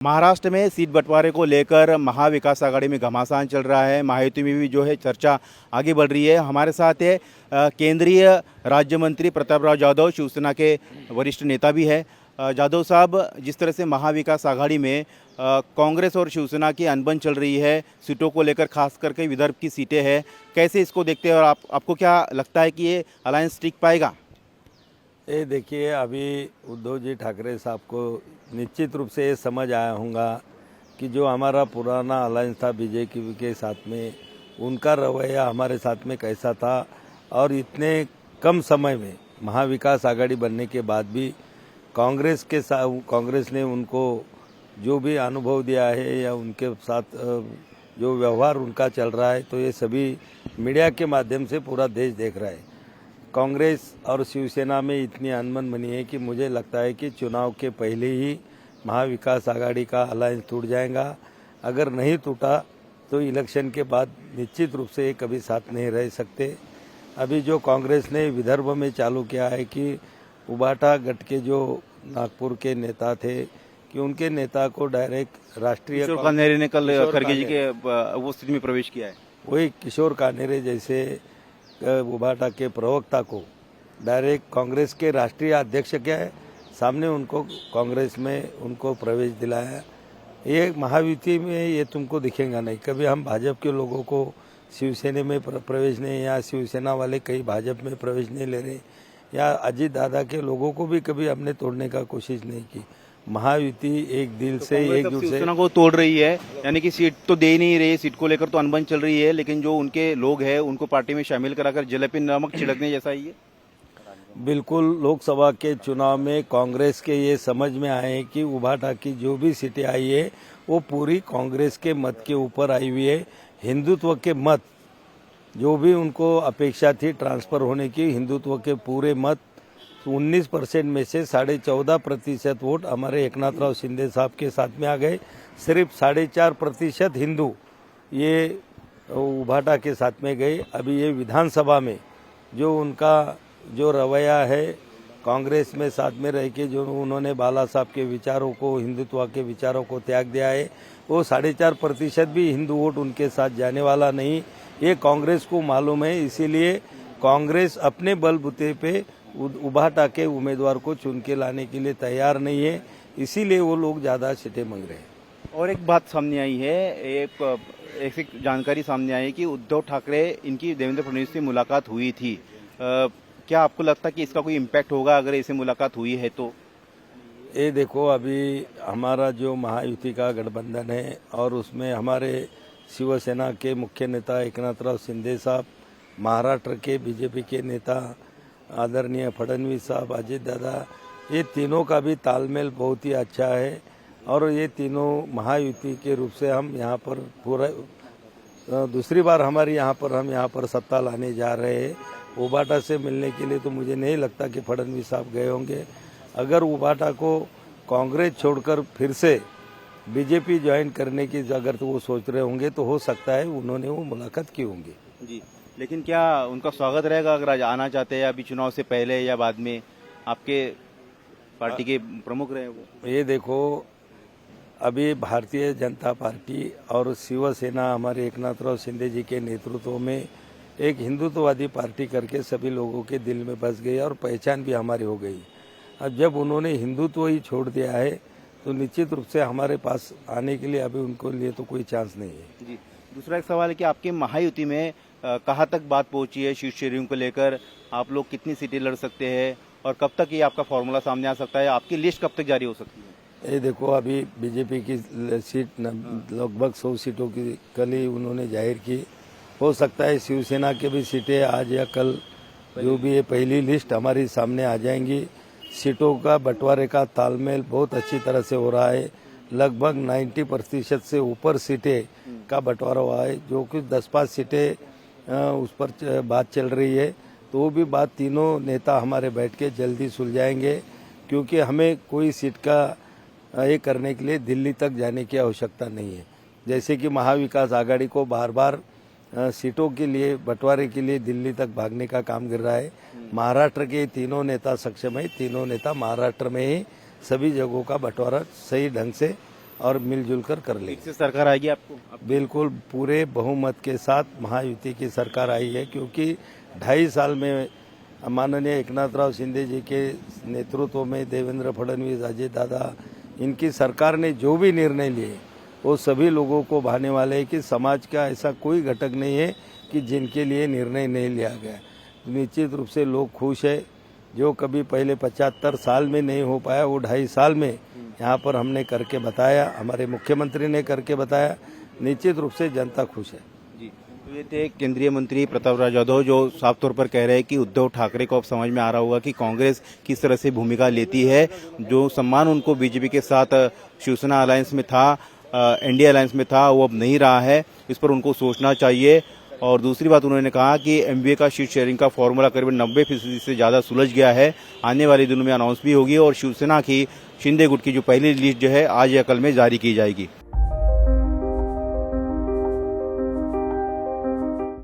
महाराष्ट्र में सीट बंटवारे को लेकर महाविकास आघाड़ी में घमासान चल रहा है। महायुति में भी जो है चर्चा आगे बढ़ रही है। हमारे साथ है केंद्रीय राज्य मंत्री प्रतापराव जाधव, शिवसेना के वरिष्ठ नेता भी है। जाधव साहब, जिस तरह से महाविकास आघाड़ी में कांग्रेस और शिवसेना की अनबन चल रही है सीटों को लेकर, खास करके विदर्भ की सीटें हैं, कैसे इसको देखते हैं और आपको क्या लगता है कि ये अलायंस टिक पाएगा? ये देखिए, अभी उद्धव जी ठाकरे साहब को निश्चित रूप से ये समझ आया होगा कि जो हमारा पुराना अलायंस था बीजेपी के साथ में, उनका रवैया हमारे साथ में कैसा था और इतने कम समय में महाविकास आघाड़ी बनने के बाद भी कांग्रेस ने उनको जो भी अनुभव दिया है या उनके साथ जो व्यवहार उनका चल रहा है, तो ये सभी मीडिया के माध्यम से पूरा देश देख रहा है। कांग्रेस और शिवसेना में इतनी अनबन बनी है कि मुझे लगता है कि चुनाव के पहले ही महाविकास आघाड़ी का अलायंस टूट जाएगा। अगर नहीं टूटा तो इलेक्शन के बाद निश्चित रूप से ये कभी साथ नहीं रह सकते। अभी जो कांग्रेस ने विदर्भ में चालू किया है कि उबाटा गट के जो नागपुर के नेता थे कि उनके नेता को डायरेक्ट राष्ट्रीय किशोर कान्हेरे ने कल खड़गे जी के वो स्थिति में प्रवेश किया है। वही किशोर कान्हेरे जैसे उबाटा के प्रवक्ता को डायरेक्ट कांग्रेस के राष्ट्रीय अध्यक्ष के सामने उनको कांग्रेस में उनको प्रवेश दिलाया। ये महायुति में ये तुमको दिखेगा नहीं। कभी हम भाजपा के लोगों को शिवसेना में प्रवेश नहीं, या शिवसेना वाले कई भाजपा में प्रवेश नहीं ले रहे, या अजीत दादा के लोगों को भी कभी हमने तोड़ने का कोशिश नहीं की। महायुति एक दिल से एक दूसरे शिवसेना को तोड़ रही है, यानी कि सीट तो दे ही नहीं रही, सीट को लेकर तो अनबन चल रही है, लेकिन जो उनके लोग हैं उनको पार्टी में शामिल कराकर जलेबी नमक छिड़कने जैसा ही है। बिल्कुल, लोकसभा के चुनाव में कांग्रेस के ये समझ में आए कि उबाटा की जो भी सीटें आई है वो पूरी कांग्रेस के मत के ऊपर आई हुई है। हिंदुत्व के मत जो भी उनको अपेक्षा थी ट्रांसफर होने की, हिंदुत्व के पूरे मत 19% में से 14.5% वोट हमारे एकनाथराव शिंदे साहब के साथ में आ गए। सिर्फ 4.5% हिंदू ये उबाटा के साथ में गए। अभी ये विधानसभा में जो उनका जो रवैया है कांग्रेस में साथ में रह के, जो उन्होंने बाला साहब के विचारों को, हिंदुत्व के विचारों को त्याग दिया है, वो 4.5% भी हिंदू वोट उनके साथ जाने वाला नहीं, ये कांग्रेस को मालूम है। इसीलिए कांग्रेस अपने बलबूते पे उबाटा के उम्मीदवार को चुन के लाने के लिए तैयार नहीं है, इसीलिए वो लोग ज्यादा सीटें मांग रहे हैं। और एक बात सामने आई है, एक जानकारी सामने आई है कि उद्धव ठाकरे इनकी देवेंद्र फडणवीस से मुलाकात हुई थी। क्या आपको लगता है कि इसका कोई इम्पैक्ट होगा अगर इससे मुलाकात हुई है तो? ये देखो, अभी हमारा जो महायुति का गठबंधन है और उसमें हमारे शिवसेना के मुख्य नेता एकनाथराव शिंदे साहब, महाराष्ट्र के बीजेपी के नेता आदरणीय फडणवीस साहब, अजीत दादा, ये तीनों का भी तालमेल बहुत ही अच्छा है। और ये तीनों महायुति के रूप से हम यहाँ पर पूरा दूसरी बार हम यहाँ पर सत्ता लाने जा रहे हैं। उबाटा से मिलने के लिए तो मुझे नहीं लगता कि फडणवीस साहब गए होंगे। अगर उबाटा को कांग्रेस छोड़कर फिर से बीजेपी ज्वाइन करने की अगर तो वो सोच रहे होंगे तो हो सकता है उन्होंने वो मुलाकात की होंगी जी। लेकिन क्या उनका स्वागत रहेगा अगर आज आना चाहते हैं, अभी चुनाव से पहले या बाद में? आपके पार्टी के प्रमुख रहे वो। ये देखो, अभी भारतीय जनता पार्टी और शिवसेना हमारे एकनाथराव शिंदे जी के नेतृत्व में एक हिंदुत्ववादी पार्टी करके सभी लोगों के दिल में बस गई और पहचान भी हमारी हो गई। अब जब उन्होंने हिंदुत्व ही छोड़ दिया है तो निश्चित रूप से हमारे पास आने के लिए अभी उनको लिए तो कोई चांस नहीं है जी। दूसरा एक सवाल है कि आपके महायुति में कहाँ तक बात पहुंची है शीट शेयरिंग को लेकर? आप लोग कितनी सीटें लड़ सकते हैं और कब तक ये आपका फॉर्मूला सामने आ सकता है? आपकी लिस्ट कब तक जारी हो सकती है? ये देखो, अभी बीजेपी की सीट लगभग 100 सीटों की कल ही उन्होंने जाहिर की। हो सकता है शिवसेना के भी सीटें आज या कल, जो भी ये पहली लिस्ट हमारी सामने आ जाएंगी। सीटों का बंटवारे का तालमेल बहुत अच्छी तरह से हो रहा है। लगभग 90% से ऊपर सीटें का बंटवारा हुआ है। जो कि 10-5 सीटें उस पर बात चल रही है, तो वो भी बात तीनों नेता हमारे बैठ के जल्दी सुलझाएंगे, क्योंकि हमें कोई सीट का ये करने के लिए दिल्ली तक जाने की आवश्यकता नहीं है। जैसे कि महाविकास आघाड़ी को बार बार सीटों के लिए बंटवारे के लिए दिल्ली तक भागने का काम कर रहा है। महाराष्ट्र के तीनों नेता सक्षम है, तीनों नेता महाराष्ट्र में ही सभी जगहों का बंटवारा सही ढंग से और मिलजुल कर लेंगे। इससे सरकार आएगी आपको? बिल्कुल पूरे बहुमत के साथ महायुति की सरकार आई है, क्योंकि 2.5 साल में माननीय एकनाथराव शिंदे जी के नेतृत्व में देवेंद्र फडणवीस, अजय दादा, इनकी सरकार ने जो भी निर्णय लिए वो सभी लोगों को भाने वाले हैं कि समाज का ऐसा कोई घटक नहीं है कि जिनके लिए निर्णय नहीं लिया गया। निश्चित रूप से लोग खुश है। जो कभी पहले 75 साल में नहीं हो पाया वो 2.5 साल में यहाँ पर हमने करके बताया, हमारे मुख्यमंत्री ने करके बताया। निश्चित रूप से जनता खुश है। जी, तो ये थे केंद्रीय मंत्री प्रतापराव जाधव, जो साफ तौर पर कह रहे हैं कि उद्धव ठाकरे को अब समझ में आ रहा होगा कि कांग्रेस किस तरह से भूमिका लेती है। जो सम्मान उनको बीजेपी के साथ शिवसेना अलायंस में था, एनडीए अलायंस में था, वो अब नहीं रहा है। इस पर उनको सोचना चाहिए। और दूसरी बात उन्होंने कहा कि एमबीए का सीट शेयरिंग का फॉर्मूला करीबन 90% से ज़्यादा सुलझ गया है। आने वाले दिनों में अनाउंस भी होगी और शिवसेना की शिंदे गुट की जो पहली लिस्ट जो है आज या कल में जारी की जाएगी।